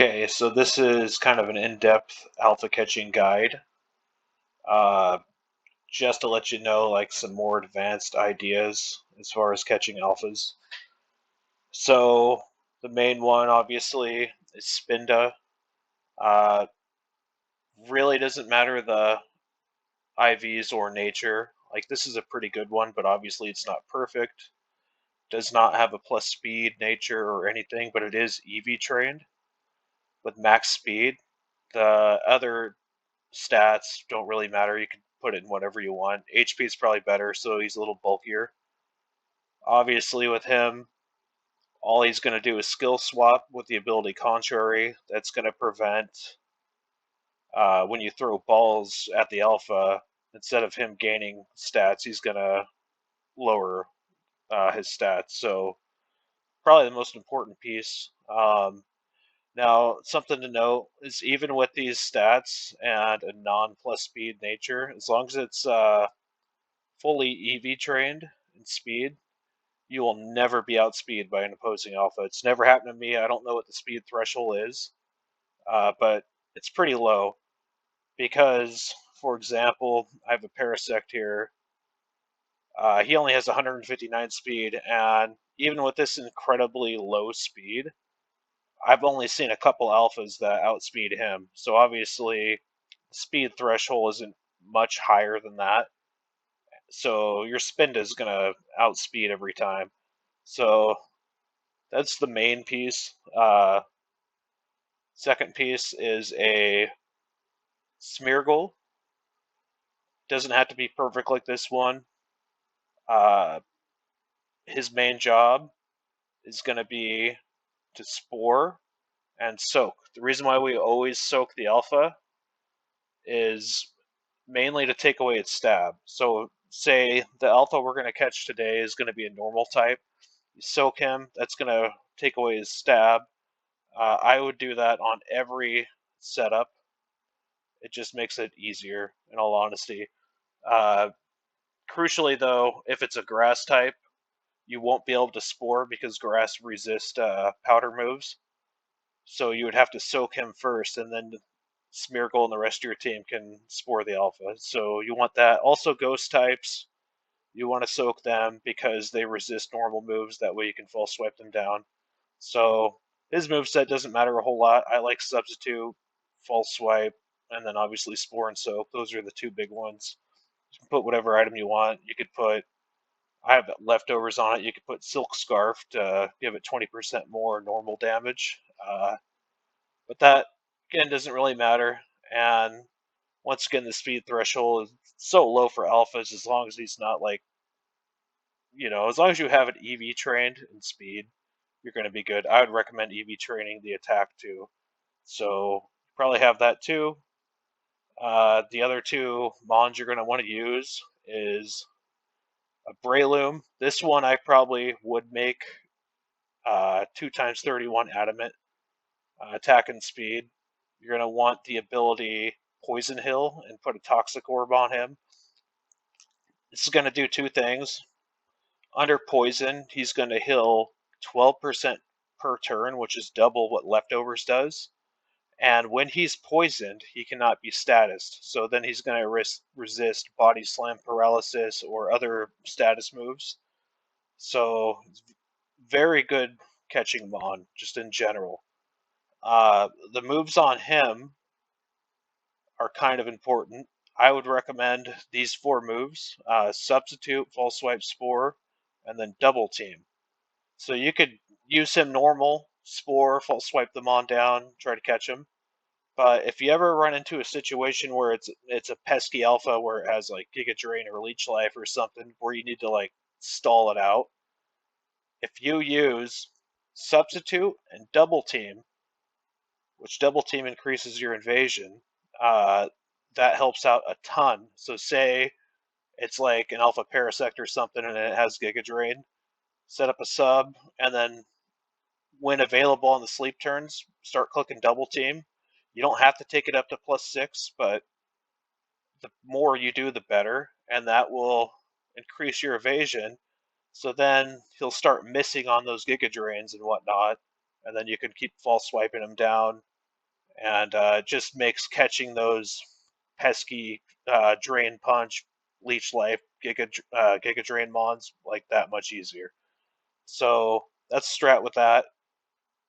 Okay, so this is kind of an in-depth alpha catching guide. Uh, just to let you know, like some more advanced ideas as far as catching alphas. So the main one, obviously, is Spinda. Uh, really doesn't matter the IVs or nature. Like this is a pretty good one, but obviously it's not perfect. Does not have a plus speed nature or anything, but it is EV trained with max speed. The other stats don't really matter. You can put it in whatever you want. HP is probably better, so he's a little bulkier. Obviously, with him, all he's going to do is skill swap with the ability Contrary. That's going to prevent when you throw balls at the alpha, instead of him gaining stats, he's going to lower his stats. So, probably the most important piece. Now, something to note is even with these stats and a non plus speed nature, as long as it's fully EV trained in speed, you will never be outspeed by an opposing alpha. It's never happened to me. I don't know what the speed threshold is, but it's pretty low because, for example, I have a Parasect here. He only has 159 speed, and even with this incredibly low speed, I've only seen a couple alphas that outspeed him. So obviously, speed threshold isn't much higher than that. So your spin is gonna outspeed every time. So that's the main piece. Second piece is a Smeargle. Doesn't have to be perfect like this one. Uh, his main job is going to be to spore and soak. The reason why we always soak the alpha is mainly to take away its stab. So, say the alpha we're going to catch today is going to be a normal type. You soak him, that's going to take away his stab. I would do that on every setup. It just makes it easier, in all honesty. Uh, Crucially, though, if it's a grass type, you won't be able to spore because grass resist powder moves. So you would have to soak him first, and then Smeargle and the rest of your team can spore the alpha. So you want that. Also, ghost types, you want to soak them because they resist normal moves. That way you can false swipe them down. So his moveset doesn't matter a whole lot. I like substitute, false swipe, and then obviously spore and soak. Those are the two big ones. You can put whatever item you want. You could put, I have leftovers on it. You could put Silk Scarf to give it 20% more normal damage. But that, again, doesn't really matter. And once again, the speed threshold is so low for alphas as long as he's not like, as long as you have it EV trained in speed, you're going to be good. I would recommend EV training the attack too. So probably have that too. The other two mons you're going to want to use is a Breloom. This one I probably would make 2 times 31 adamant attack and speed. You're going to want the ability Poison Hill and put a Toxic Orb on him. This is going to do two things. Under Poison, he's going to heal 12% per turn, which is double what Leftovers does. And when he's poisoned, he cannot be statused. So then he's going to resist Body Slam, Paralysis, or other status moves. So very good catching Mon, just in general. The moves on him are kind of important. I would recommend these 4 moves: Substitute, False Swipe, Spore, and then Double Team. So you could use him normal, Spore, False Swipe them on down, try to catch him. But if you ever run into a situation where it's a pesky alpha where it has like Giga Drain or Leech Life or something where you need to like stall it out, if you use Substitute and Double Team, which Double Team increases your invasion, that helps out a ton. So say it's like an Alpha Parasect or something and it has Giga Drain, set up a sub, and then when available on the sleep turns, start clicking Double Team. You don't have to take it up to +6, but the more you do, the better, and that will increase your evasion. So then he'll start missing on those Giga Drains and whatnot, and then you can keep false swiping him down. and just makes catching those pesky Drain Punch, Leech Life, Giga Drain Mons like that much easier. So that's strat with that.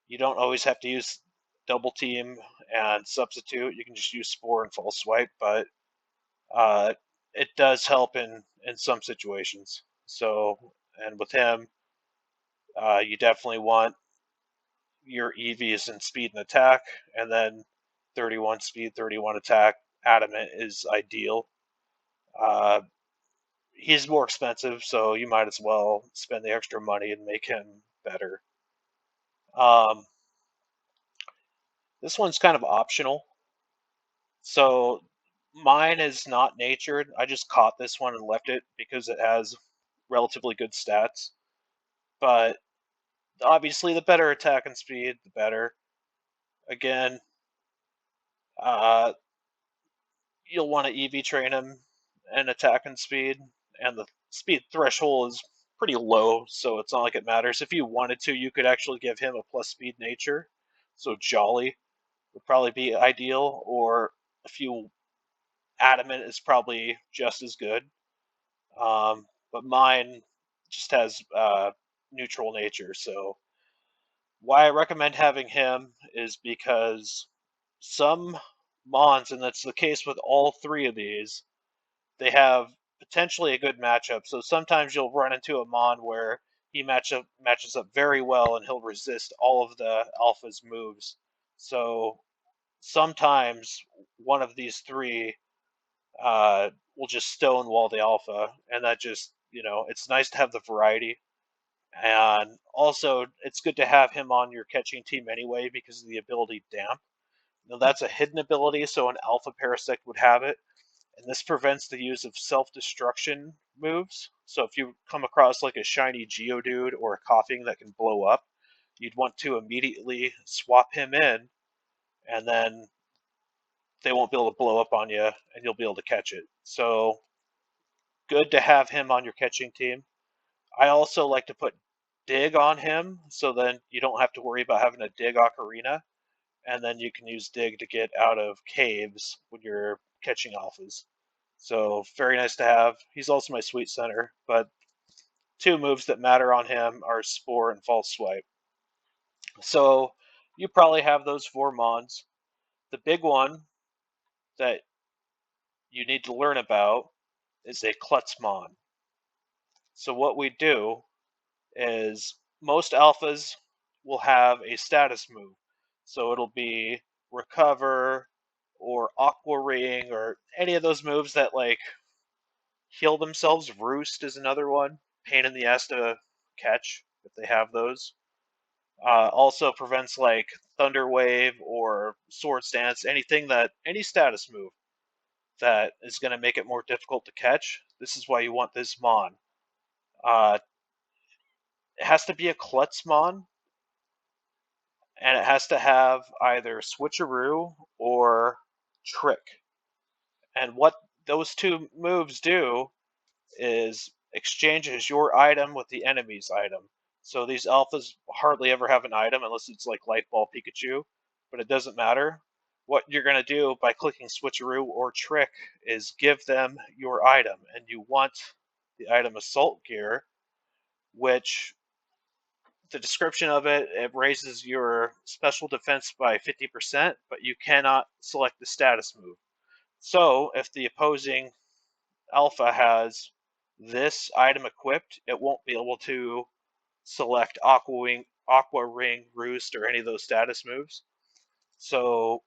You don't always have to use Double Team and Substitute. You can just use Spore and False Swipe, but uh, it does help in some situations. So, and with him, you definitely want your EVs in speed and attack, and then 31 speed, 31 attack. Adamant is ideal. Uh, he's more expensive, so you might as well spend the extra money and make him better. Um, this one's kind of optional. So mine is not natured. I just caught this one and left it because it has relatively good stats. But obviously, the better attack and speed, the better. Again, uh, you'll want to EV train him and attack and speed, and the speed threshold is pretty low, so it's not like it matters. If you wanted to, you could actually give him a plus speed nature, so Jolly would probably be ideal, or if you Adamant is probably just as good. But mine just has neutral nature, so why I recommend having him is because some Mons, and that's the case with all three of these, they have potentially a good matchup. So sometimes you'll run into a Mon where he matches up very well and he'll resist all of the Alpha's moves. So sometimes one of these three will just stonewall the Alpha, and that just, it's nice to have the variety. And also, it's good to have him on your catching team anyway because of the ability Damp. Now, that's a hidden ability, so an Alpha Parasect would have it, and this prevents the use of self-destruction moves. So if you come across like a shiny Geodude or a Coughing that can blow up, you'd want to immediately swap him in, and then they won't be able to blow up on you, and you'll be able to catch it. So good to have him on your catching team. I also like to put Dig on him, so then you don't have to worry about having to dig Ocarina, and then you can use Dig to get out of caves when you're catching alphas. So very nice to have. He's also my sweet center, but two moves that matter on him are Spore and False Swipe. So you probably have those four Mons. The big one that you need to learn about is a Klutzmon. So what we do is most alphas will have a status move. So it'll be Recover or Aqua Ring or any of those moves that like heal themselves. Roost is another one. Pain in the ass to catch if they have those. Also prevents like Thunder Wave or Swords Dance, any status move that is going to make it more difficult to catch. This is why you want this Mon. Uh, it has to be a Klutzmon, and it has to have either Switcheroo or Trick. And what those two moves do is exchanges your item with the enemy's item. So these alphas hardly ever have an item unless it's like Light Ball Pikachu, but it doesn't matter. What you're going to do by clicking Switcheroo or Trick is give them your item, and you want the item Assault Gear, which the description of it raises your special defense by 50%, but you cannot select the status move. So if the opposing alpha has this item equipped, it won't be able to select Aqua Ring, Roost, or any of those status moves. So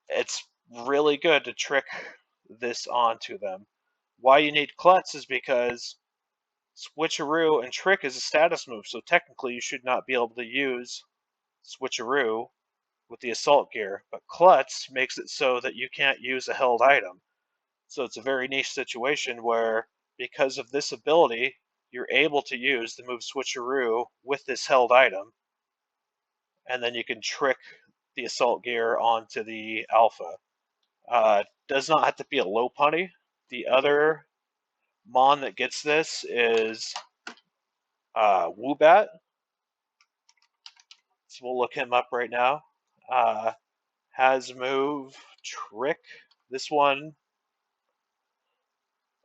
it's really good to trick this onto them. Why you need Klutz is because Switcheroo and Trick is a status move, so technically you should not be able to use Switcheroo with the Assault Gear, but Klutz makes it so that you can't use a held item. So it's a very niche situation where, because of this ability, you're able to use the move Switcheroo with this held item, and then you can trick the Assault Gear onto the Alpha. Does not have to be a Lopunny. The other Mon that gets this is Woobat. So we'll look him up right now. has move Trick. This one,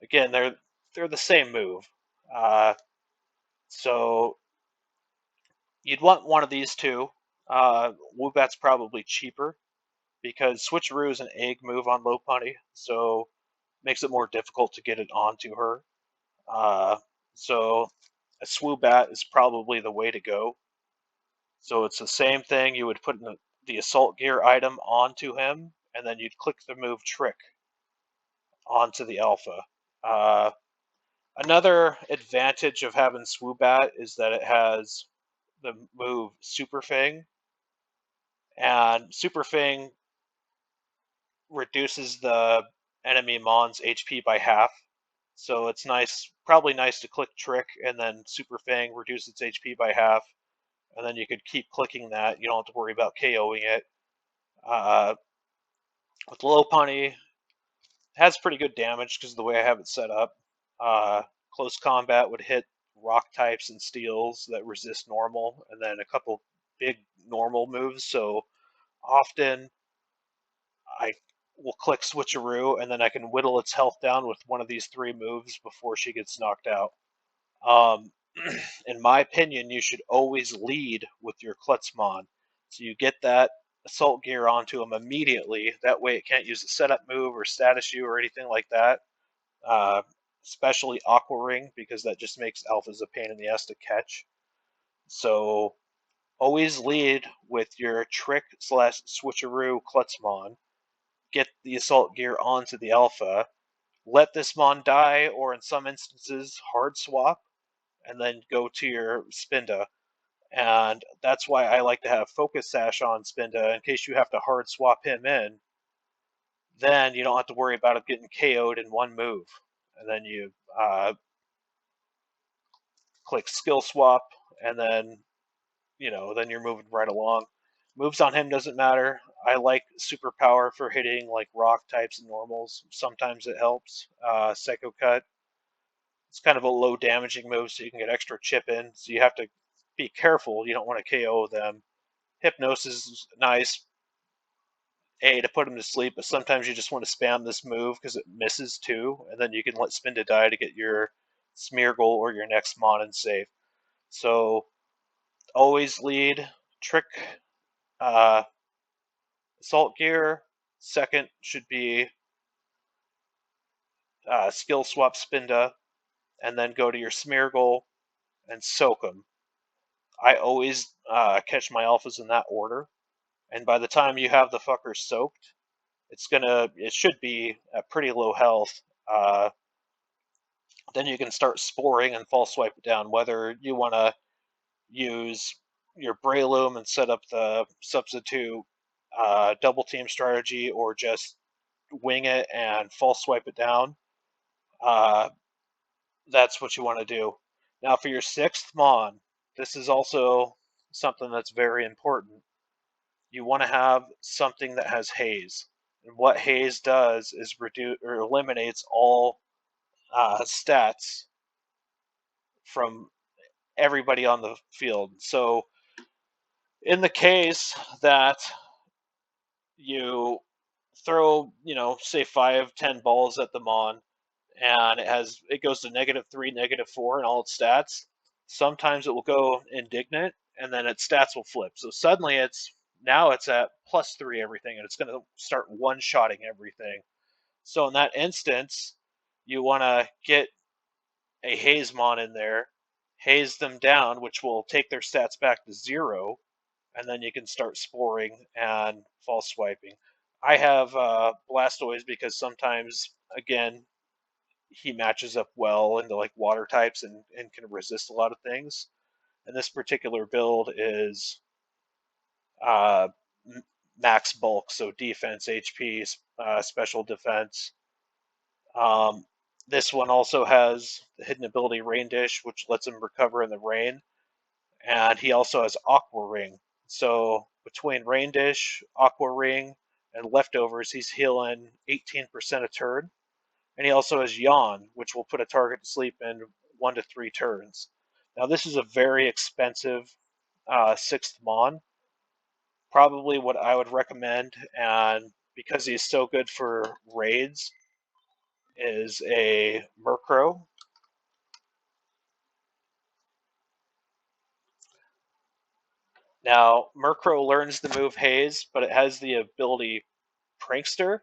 again, they're the same move. Uh, so you'd want one of these two. Woobat's probably cheaper because Switcheroo is an egg move on Lopunny, so makes it more difficult to get it onto her. Uh, so a Swoobat is probably the way to go. So it's the same thing. You would put the Assault Gear item onto him, and then you'd click the move Trick onto the Alpha. Uh, Another advantage of having Swoobat is that it has the move Super Fang, and Super Fang reduces the enemy Mon's HP by half. So it's nice, probably nice to click Trick and then Super Fang reduce its HP by half, and then you could keep clicking that. You don't have to worry about KOing it. Uh, with Lopunny, it has pretty good damage because of the way I have it set up. Close combat would hit rock types and steels that resist normal, and then a couple big normal moves. So often I will click Switcheroo, and then I can whittle its health down with one of these three moves before she gets knocked out. Um, in my opinion, you should always lead with your Klutzmon. So you get that assault gear onto him immediately. That way it can't use a setup move or status you or anything like that. Uh, Especially Aqua Ring, because that just makes alphas a pain in the ass to catch. So always lead with your Trick slash Switcheroo Klutzmon. Get the assault gear onto the alpha. Let this mon die, or in some instances, hard swap, and then go to your Spinda. And that's why I like to have Focus Sash on Spinda in case you have to hard swap him in. Then you don't have to worry about him getting KO'd in one move. And then you click Skill Swap, and then then you're moving right along. Moves on him doesn't matter. I like Superpower for hitting like rock types and normals. Sometimes it helps. Psycho Cut. It's kind of a low damaging move, so you can get extra chip in. So you have to be careful. You don't want to KO them. Hypnosis is nice, to put them to sleep, but sometimes you just want to spam this move because it misses too, and then you can let Spinda die to get your Smeargle or your next Mon safe. So always lead, Trick, uh, Assault Gear. Second should be Skill Swap Spinda, and then go to your Smeargle and soak them. I always catch my alphas in that order, and by the time you have the fucker soaked, it should be at pretty low health. Then you can start sporing and false swipe it down. Whether you want to use your Breloom and set up the substitute double team strategy, or just wing it and false swipe it down, uh, that's what you want to do. Now, for your sixth Mon, this is also something that's very important. You want to have something that has haze. And what haze does is reduce or eliminates all stats from everybody on the field. So, in the case that you throw, say 5, 10 balls at the Mon, and it goes to -3, -4 in all its stats. Sometimes it will go indignant, and then its stats will flip. So suddenly it's at +3 everything, and it's going to start one-shotting everything. So in that instance, you want to get a Hazemon in there, haze them down, which will take their stats back to 0, and then you can start sporing and false swiping. I have Blastoise because sometimes, again, he matches up well into like water types and can resist a lot of things. And this particular build is uh, max bulk, so defense, HP, special defense. Um, this one also has the hidden ability Rain Dish, which lets him recover in the rain, and he also has Aqua Ring. So between Rain Dish, Aqua Ring, and leftovers, he's healing 18% a turn. And he also has Yawn, which will put a target to sleep in 1 to 3 turns. Now, this is a very expensive sixth Mon. Probably what I would recommend, and because he's so good for raids, is a Murkrow. Now, Murkrow learns the move Haze, but it has the ability Prankster,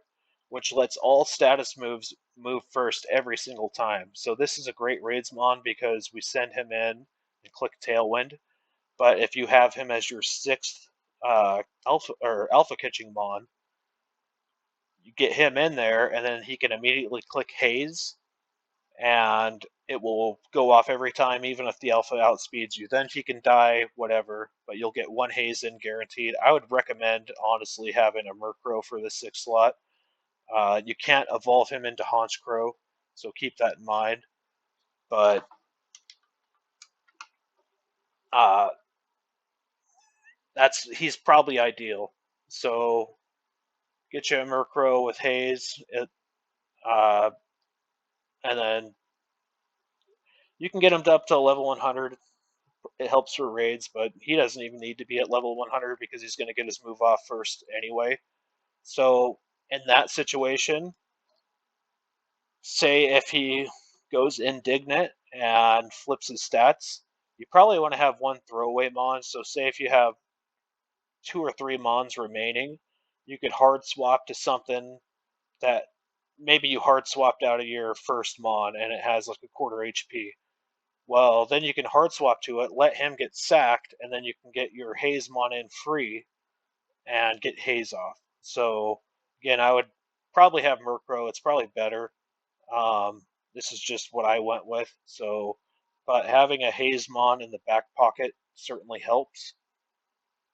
which lets all status moves move first every single time. So this is a great raids mon because we send him in and click Tailwind. But if you have him as your sixth alpha catching mon, you get him in there, and then he can immediately click Haze, and it will go off every time, even if the alpha outspeeds you. Then he can die, whatever, but you'll get one Haze in guaranteed. I would recommend, honestly, having a Murkrow for the 6th slot. You can't evolve him into Honchkrow, so keep that in mind. But uh, he's probably ideal. So get you a Murkrow with Haze, uh, and then you can get him up to level 100. It helps for raids, but he doesn't even need to be at level 100 because he's going to get his move off first anyway. So in that situation, say if he goes indignant and flips his stats, you probably want to have one throwaway mon. So say if you have 2 or 3 mons remaining, you could hard swap to something that maybe you hard swapped out of your first mon and it has like a quarter HP. Well, then you can hard swap to it, let him get sacked, and then you can get your Haze mon in free and get Haze off. So again, I would probably have Murkrow. It's probably better. This is just what I went with. So, but having a Haze mon in the back pocket certainly helps.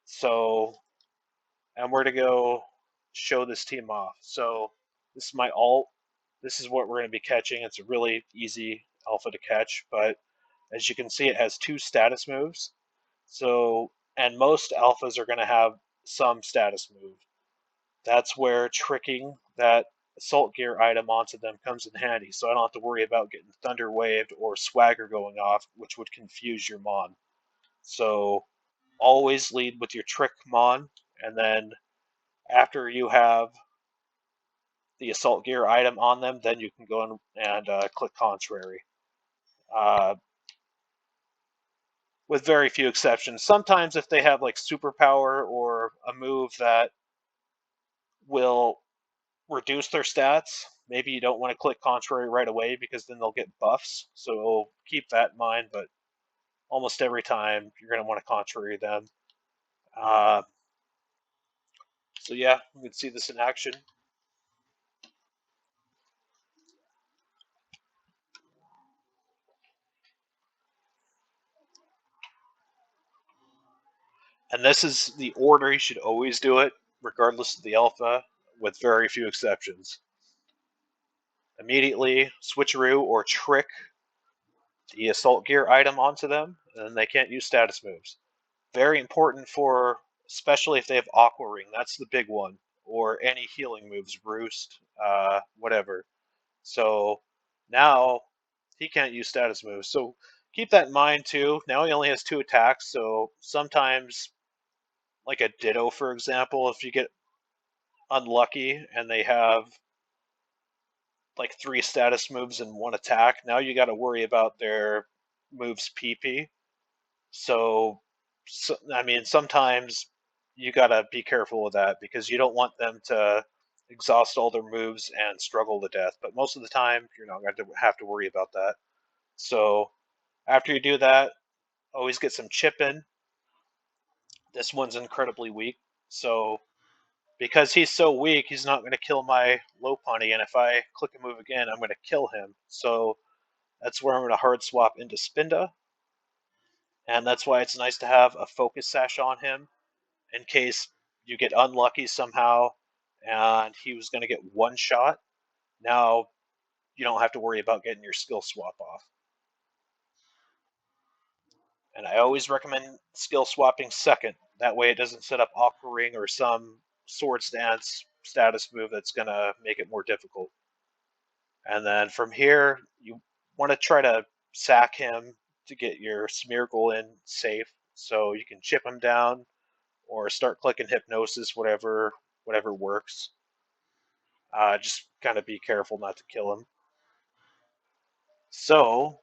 So, and we're to go show this team off. So this is my alt. This is what we're going to be catching. It's a really easy alpha to catch, but as you can see, it has 2 status moves. So, and most alphas are going to have some status move. That's where tricking that assault gear item onto them comes in handy. So I don't have to worry about getting thunder waved or swagger going off, which would confuse your mon. So always lead with your trick mon, and then after you have the assault gear item on them, then you can go and click contrary. Uh, with very few exceptions. Sometimes if they have like superpower or a move that will reduce their stats, maybe you don't want to click contrary right away because then they'll get buffs. So keep that in mind. But almost every time you're going to want to contrary them. Uh, so yeah, you can see this in action. And this is the order you should always do it, regardless of the alpha, with very few exceptions. Immediately switcheroo or trick the assault gear item onto them, and then they can't use status moves. Very important for, especially if they have Aqua Ring. That's the big one, or any healing moves, Roost, whatever. So now he can't use status moves. So keep that in mind too. Now he only has 2 attacks, so sometimes, like a Ditto, for example, if you get unlucky and they have like 3 status moves and 1 attack, now you got to worry about their moves PP. So, I mean, sometimes you gotta be careful with that because you don't want them to exhaust all their moves and struggle to death. But most of the time, you're not going to have to worry about that. So, after you do that, always get some chip in. This one's incredibly weak. So, because he's so weak, he's not going to kill my Lopunny. And if I click a move again, I'm going to kill him. So, that's where I'm going to hard swap into Spinda. And that's why it's nice to have a focus sash on him in case you get unlucky somehow and he was going to get one shot. Now you don't have to worry about getting your skill swap off. And I always recommend skill swapping second. That way it doesn't set up Aqua Ring or some Swords Dance status move that's going to make it more difficult. And then from here, you want to try to sack him to get your Smeargle in safe so you can chip him down or start clicking hypnosis, whatever works. Just kind of be careful not to kill him. So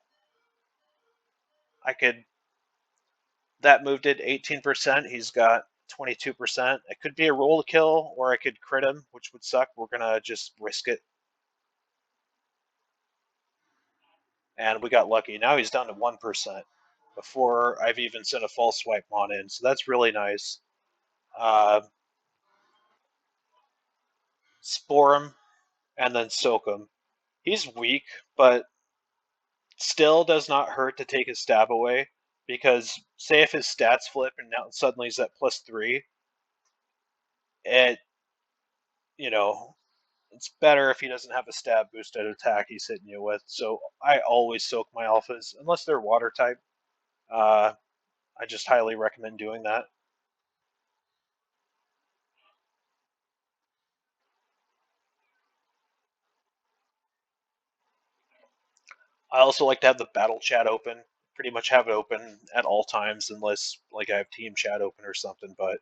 I could that move did 18%. He's got 22%. It could be a roll to kill, or I could crit him, which would suck. We're gonna just risk it. And we got lucky. Now he's down to 1% before I've even sent a false swipe on in. So that's really nice. Spore him and then soak him. He's weak, but still does not hurt to take his stab away, because say if his stats flip and now suddenly he's at +3, it you know it's better if he doesn't have a stab boosted attack he's hitting you with. So I always soak my alphas unless they're water type. Uh, I just highly recommend doing that. I also like to have the battle chat open. Pretty much have it open at all times unless like I have team chat open or something. But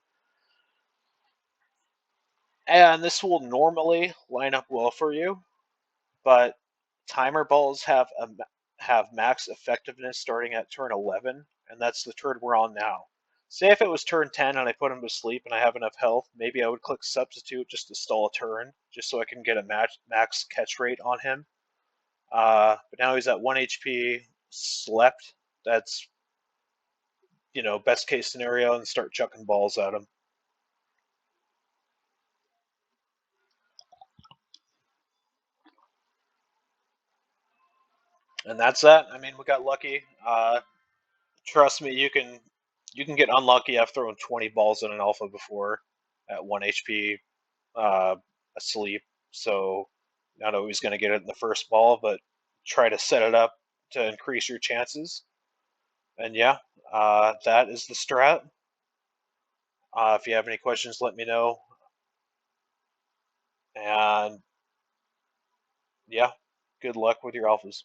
and this will normally line up well for you, but timer balls have max effectiveness starting at turn 11, and that's the turn we're on now. Say if it was turn 10 and I put him to sleep and I have enough health, maybe I would click substitute just to stall a turn, just so I can get a max catch rate on him. But now he's at 1 HP, slept. That's, best case scenario, and start chucking balls at him. And that's that. I mean, we got lucky. Trust me, you can get unlucky. I've thrown 20 balls in an alpha before at 1 HP, uh, asleep. So not always going to get it in the first ball, but try to set it up to increase your chances. And yeah, that is the strat. If you have any questions, let me know. And yeah, good luck with your alphas.